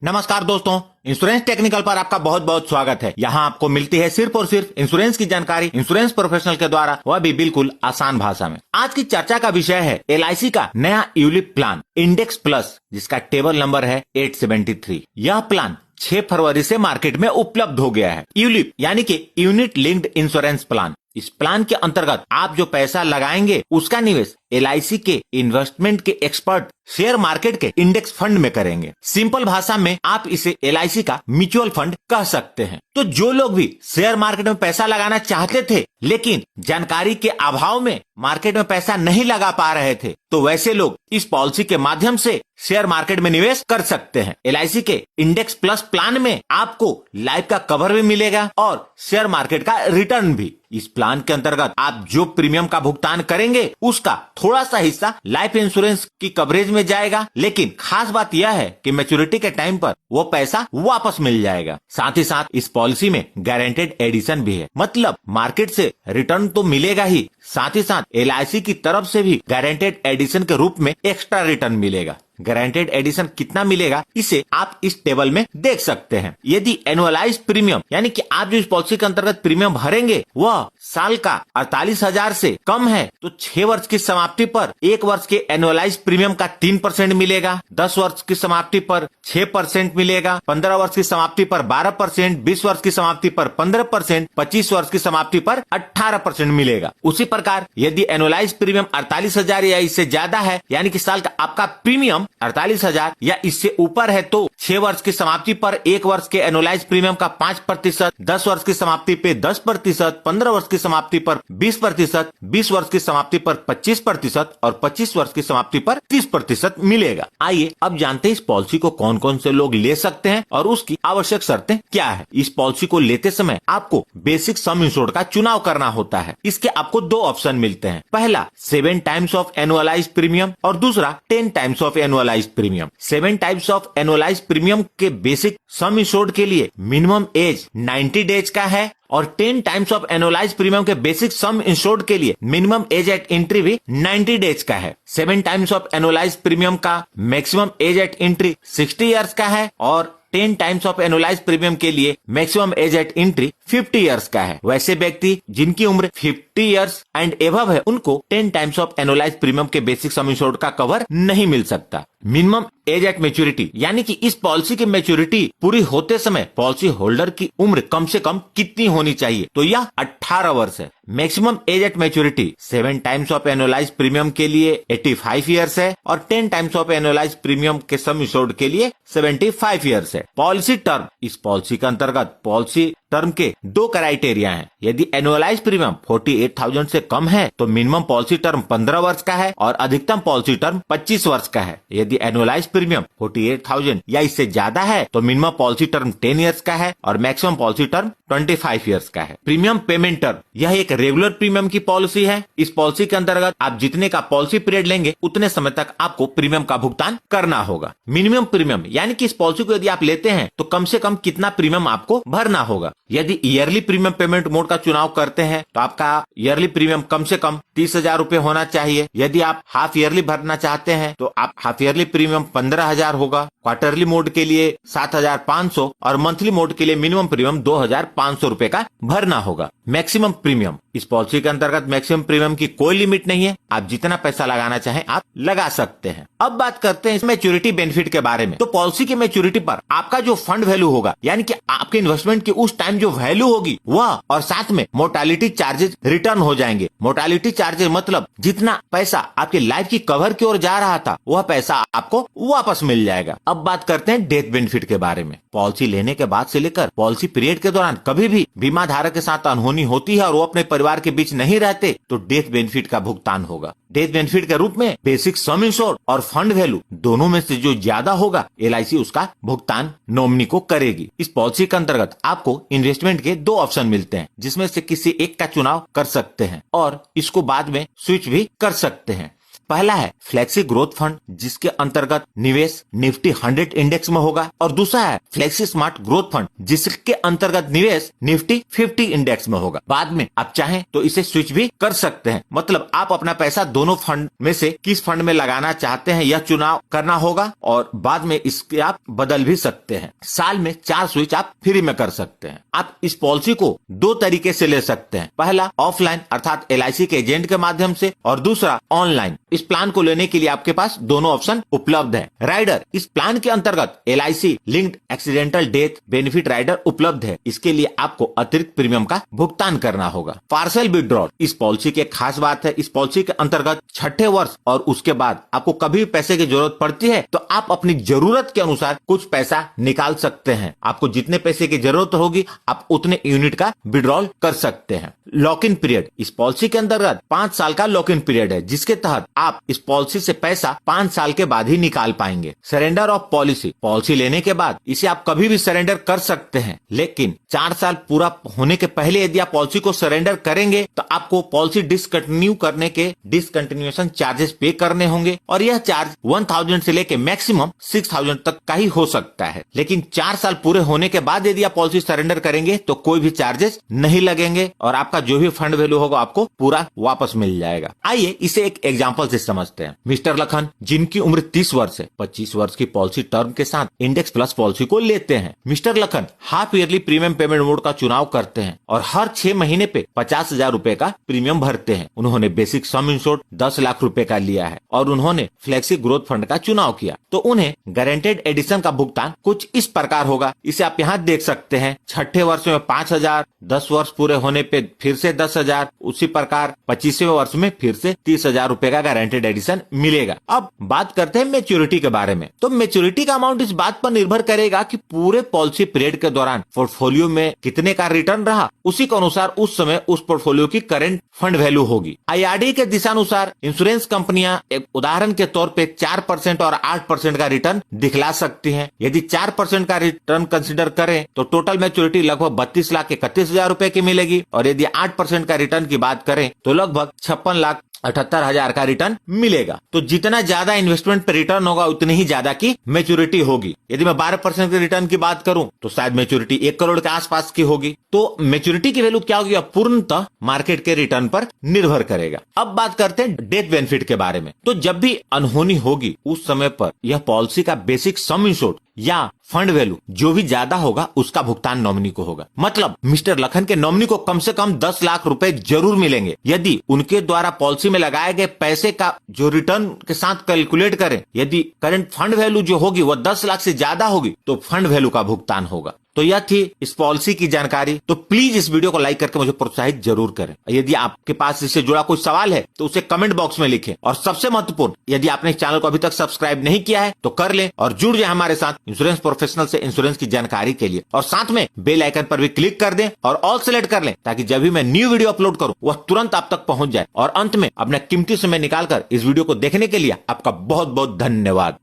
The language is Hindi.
नमस्कार दोस्तों, इंश्योरेंस टेक्निकल पर आपका बहुत बहुत स्वागत है। यहाँ आपको मिलती है सिर्फ और सिर्फ इंश्योरेंस की जानकारी इंश्योरेंस प्रोफेशनल के द्वारा, वह भी बिल्कुल आसान भाषा में। आज की चर्चा का विषय है LIC का नया यूलिप प्लान इंडेक्स प्लस, जिसका टेबल नंबर है 873। यह प्लान 6 फरवरी से मार्केट में उपलब्ध हो गया है। यूलिप यानी कि यूनिट लिंक्ड इंश्योरेंस प्लान। इस प्लान के अंतर्गत आप जो पैसा लगाएंगे उसका निवेश LIC के इन्वेस्टमेंट के एक्सपर्ट शेयर मार्केट के इंडेक्स फंड में करेंगे। सिंपल भाषा में आप इसे LIC का म्यूचुअल फंड कह सकते हैं। तो जो लोग भी शेयर मार्केट में पैसा लगाना चाहते थे लेकिन जानकारी के अभाव में मार्केट में पैसा नहीं लगा पा रहे थे, तो वैसे लोग इस पॉलिसी के माध्यम से शेयर मार्केट में निवेश कर सकते हैं। LIC के इंडेक्स प्लस प्लान में आपको लाइफ का कवर भी मिलेगा और शेयर मार्केट का रिटर्न भी। इस प्लान के अंतर्गत आप जो प्रीमियम का भुगतान करेंगे उसका थोड़ा सा हिस्सा लाइफ इंश्योरेंस की कवरेज में जाएगा, लेकिन खास बात यह है कि मैच्योरिटी के टाइम पर वो पैसा वापस मिल जाएगा। साथ ही साथ इस पॉलिसी में गारंटेड एडिशन भी है, मतलब मार्केट से रिटर्न तो मिलेगा ही, साथ ही साथ LIC की तरफ से भी गारंटेड एडिशन के रूप में एक्स्ट्रा रिटर्न मिलेगा। गारंटेड एडिशन कितना मिलेगा इसे आप इस टेबल में देख सकते हैं। यदि एनुअलाइज प्रीमियम यानी कि आप जो इस पॉलिसी के अंतर्गत प्रीमियम भरेंगे वह साल का 48,000 से कम है तो 6 वर्ष की समाप्ति पर 1 वर्ष के एनुअलाइज प्रीमियम का 3% मिलेगा, 10 वर्ष की समाप्ति पर 6% मिलेगा, 15 वर्ष की समाप्ति पर 12%, 20 वर्ष की समाप्ति पर 15%, 25 वर्ष की समाप्ति पर 18% मिलेगा। उसी प्रकार यदि एनुअलाइज प्रीमियम 48,000 या इससे ज्यादा है यानी कि साल का आपका प्रीमियम 48,000 या इससे ऊपर है तो 6 वर्ष की समाप्ति पर 1 वर्ष के एनुअलाइज प्रीमियम का 5%, 10 वर्ष की समाप्ति पे 10%, 15 वर्ष की समाप्ति पर 20%, 20 वर्ष की समाप्ति पर 25% और 25 वर्ष की समाप्ति पर 30% मिलेगा। आइए अब जानते हैं इस पॉलिसी को कौन कौन से लोग ले सकते हैं और उसकी आवश्यक शर्तें क्या है। इस पॉलिसी को लेते समय आपको बेसिक सम इंश्योर्ड का चुनाव करना होता है। इसके आपको 2 ऑप्शन मिलते हैं, पहला 7 टाइम्स ऑफ एनुअलाइज प्रीमियम और दूसरा 10 times of annualise premium. 7 types of annualise premium के बेसिक सम इंश्योर्ड के लिए मिनिमम एज 90 डेज का है और 10 टाइम्स ऑफ एनुअलाइज प्रीमियम के बेसिक सम इंश्योर्ड के लिए मिनिमम एज एट एंट्री भी 90 डेज का है। 7 टाइम्स ऑफ एनुअलाइज प्रीमियम का maximum age eight entry 60 years का है और 10 टाइम्स ऑफ एनुअलाइज प्रीमियम के लिए maximum age eight entry 50 years का है। वैसे व्यक्ति जिनकी उम्र 50 इयर्स एंड एबव है उनको 10 टाइम्स ऑफ एनुअलाइज प्रीमियम के बेसिक सम इंश्योर्ड का कवर नहीं मिल सकता। मिनिमम एज एट मैच्योरिटी यानी कि इस पॉलिसी की मैच्योरिटी पूरी होते समय पॉलिसी होल्डर की उम्र कम से कम कितनी होनी चाहिए, तो यह 18 वर्ष है। Maximum age at maturity 7 times of annualise premium के लिए 85 इयर्स है और 10 टाइम्स ऑफ एनुअलाइज प्रीमियम के सम इंश्योर्ड के लिए 75 इयर्स है। पॉलिसी टर्म, इस पॉलिसी के अंतर्गत पॉलिसी टर्म के 2 क्राइटेरिया हैं। यदि एनुअलाइज प्रीमियम 48,000 से कम है तो मिनिमम पॉलिसी टर्म 15 वर्ष का है और अधिकतम पॉलिसी टर्म 25 वर्ष का है। यदि एनुअलाइज प्रीमियम 48,000 या इससे ज्यादा है तो मिनिमम पॉलिसी टर्म 10 इयर्स का है और मैक्सिमम पॉलिसी टर्म 25 इयर्स का है। प्रीमियम पेमेंट टर्म, यह एक रेगुलर प्रीमियम की पॉलिसी है। इस पॉलिसी के अंतर्गत आप जितने का पॉलिसी पीरियड लेंगे उतने समय तक आपको प्रीमियम का भुगतान करना होगा। मिनिमम प्रीमियम यानी कि इस पॉलिसी को यदि आप लेते हैं तो कम से कम कितना प्रीमियम आपको भरना होगा। यदि ईयरली प्रीमियम पेमेंट मोड का चुनाव करते हैं तो आपका ईयरली प्रीमियम कम से कम 30,000 रूपए होना चाहिए। यदि आप हाफ ईयरली भरना चाहते हैं तो आप हाफ ईयरली प्रीमियम 15,000 होगा। क्वार्टरली मोड के लिए 7,500 और मंथली मोड के लिए मिनिमम प्रीमियम 2,500 रूपए का भरना होगा। मैक्सिमम प्रीमियम, इस पॉलिसी के अंतर्गत मैक्सिमम प्रीमियम की कोई लिमिट नहीं है, आप जितना पैसा लगाना चाहें आप लगा सकते हैं। अब बात करते हैं मैच्योरिटी बेनिफिट के बारे में। तो पॉलिसी की मैच्योरिटी पर आपका जो फंड वैल्यू होगा यानी कि आपके इन्वेस्टमेंट की उस टाइम जो वैल्यू होगी वह और साथ में मोर्टालिटी चार्जेस रिटर्न हो जाएंगे। मोर्टालिटी चार्जेस मतलब जितना पैसा आपके लाइफ की कवर की ओर जा रहा था वह पैसा आपको वापस मिल जाएगा। अब बात करते हैं डेथ बेनिफिट के बारे में। पॉलिसी लेने के बाद से लेकर पॉलिसी पीरियड के दौरान कभी भी बीमा धारक के साथ अनहोनी होती है और वो अपने परिवार के बीच नहीं रहते तो डेथ बेनिफिट का भुगतान होगा। डेथ बेनिफिट के रूप में बेसिक सम इंश्योर्ड और फंड वैल्यू दोनों में से जो ज्यादा होगा LIC उसका भुगतान नॉमिनी को करेगी। इस पॉलिसी के अंतर्गत आपको इन्वेस्टमेंट के 2 ऑप्शन मिलते हैं जिसमें से किसी एक का चुनाव कर सकते हैं और इसको बाद में स्विच भी कर सकते हैं। पहला है फ्लेक्सी ग्रोथ फंड, जिसके अंतर्गत निवेश निफ्टी 100 इंडेक्स में होगा, और दूसरा है फ्लेक्सी स्मार्ट ग्रोथ फंड, जिसके अंतर्गत निवेश निफ्टी 50 इंडेक्स में होगा। बाद में आप चाहें तो इसे स्विच भी कर सकते हैं, मतलब आप अपना पैसा दोनों फंड में से किस फंड में लगाना चाहते हैं यह चुनाव करना होगा, और बाद में इसके आप बदल भी सकते हैं। साल में 4 स्विच आप फ्री में कर सकते हैं। आप इस पॉलिसी को 2 तरीके से ले सकते हैं, पहला ऑफलाइन अर्थात LIC के एजेंट के माध्यम से, और दूसरा ऑनलाइन। इस प्लान को लेने के लिए आपके पास दोनों ऑप्शन उपलब्ध है। राइडर, इस प्लान के अंतर्गत LIC linked accidental death benefit rider उपलब्ध है। इसके लिए आपको अतिरिक्त प्रीमियम का भुगतान करना होगा। पार्सल विड्रॉल, इस पॉलिसी की एक खास बात है, इस पॉलिसी के अंतर्गत 6ठे वर्ष और उसके बाद आपको कभी भी पैसे की जरूरत पड़ती है तो आप अपनी जरूरत के अनुसार कुछ पैसा निकाल सकते हैं। आपको जितने पैसे की जरूरत होगी आप उतने यूनिट का विड्रॉल कर सकते हैं। लॉक इन पीरियड, इस पॉलिसी के अंतर्गत 5 साल का लॉक इन पीरियड है, जिसके तहत आप इस पॉलिसी से पैसा 5 साल के बाद ही निकाल पाएंगे। सरेंडर ऑफ पॉलिसी, पॉलिसी लेने के बाद इसे आप कभी भी सरेंडर कर सकते हैं, लेकिन 4 साल पूरा होने के पहले यदि आप पॉलिसी को सरेंडर करेंगे तो आपको पॉलिसी डिसकंटिन्यू करने के डिसकंटिन्यूएशन चार्जेस पे करने होंगे, और यह चार्ज 1000 से लेके मैक्सिमम 6000 तक का ही हो सकता है। लेकिन 4 साल पूरे होने के बाद यदि आप पॉलिसी सरेंडर करेंगे तो कोई भी चार्जेस नहीं लगेंगे और आपका जो भी फंड वैल्यू होगा आपको पूरा वापस मिल जाएगा। आइए इसे एक एग्जांपल से समझते हैं। मिस्टर लखन, जिनकी उम्र 30 वर्ष है, 25 वर्ष की पॉलिसी टर्म के साथ इंडेक्स प्लस पॉलिसी को लेते हैं। Mister Lakhan half yearly premium payment mode का चुनाव करते हैं और हर 6 महीने पे 50,000 रूपए का प्रीमियम भरते हैं। उन्होंने बेसिक सम इंश्योर्ड 10 लाख रूपए का लिया है और उन्होंने फ्लेक्सी ग्रोथ फंड का चुनाव किया, तो उन्हें गारंटेड एडिशन का भुगतान कुछ इस प्रकार होगा। इसे आप यहाँ देख सकते हैं। 6ठे वर्ष में 5,000, 10 वर्ष पूरे होने पे फिर से 10,000, उसी प्रकार 25वें वर्ष में फिर से 30,000 रूपए का गारंटेड एडिशन मिलेगा। अब बात करते हैं मैच्योरिटी के बारे में। तो मैच्योरिटी का अमाउंट इस बात पर निर्भर करेगा कि पूरे पॉलिसी पीरियड के दौरान पोर्टफोलियो में कितने का रिटर्न रहा, उसी के अनुसार उस समय उस पोर्टफोलियो की करंट फंड वैल्यू होगी। IRDAI के दिशानुसार इंश्योरेंस कंपनियां एक उदाहरण के तौर पे 4% और 8% का रिटर्न दिखला सकती हैं। यदि 4% का रिटर्न कंसीडर करें तो टोटल मैच्योरिटी लगभग 32,31,000 रूपए की मिलेगी, और यदि 8% का रिटर्न की बात करें तो लगभग 56,78,000 का रिटर्न मिलेगा। तो जितना ज्यादा इन्वेस्टमेंट पे रिटर्न होगा उतनी ही ज्यादा की मैच्योरिटी होगी। यदि मैं 12% के रिटर्न की बात करूं तो शायद मैच्योरिटी 1 करोड़ के आसपास की होगी। तो मैच्योरिटी की वैल्यू क्या होगी पूर्णतः मार्केट के रिटर्न पर निर्भर करेगा। अब बात करते हैं डेथ बेनिफिट के बारे में। तो जब भी अनहोनी होगी उस समय पर यह पॉलिसी का बेसिक सम इंश्योर्ड या फंड वैल्यू जो भी ज्यादा होगा उसका भुगतान नॉमिनी को होगा। मतलब मिस्टर लखन के नॉमिनी को कम से कम 10 लाख रुपए जरूर मिलेंगे। यदि उनके द्वारा पॉलिसी में लगाए गए पैसे का जो रिटर्न के साथ कैलकुलेट करें, यदि करंट फंड वैल्यू जो होगी वो 10 लाख से ज्यादा होगी तो फंड वैल्यू का भुगतान होगा। तो यह थी इस पॉलिसी की जानकारी। तो प्लीज इस वीडियो को लाइक करके मुझे प्रोत्साहित जरूर करें। यदि आपके पास इससे जुड़ा कोई सवाल है तो उसे कमेंट बॉक्स में लिखें, और सबसे महत्वपूर्ण, यदि आपने इस चैनल को अभी तक सब्सक्राइब नहीं किया है तो कर लें और जुड़ जाए हमारे साथ इंश्योरेंस प्रोफेशनल से इंश्योरेंस की जानकारी के लिए, और साथ में बेल आइकन पर भी क्लिक कर दें और ऑल सेलेक्ट कर लें ताकि जब भी मैं न्यू वीडियो अपलोड करूं वह तुरंत आप तक पहुंच जाए। और अंत में अपना कीमती समय निकालकर इस वीडियो को देखने के लिए आपका बहुत बहुत धन्यवाद।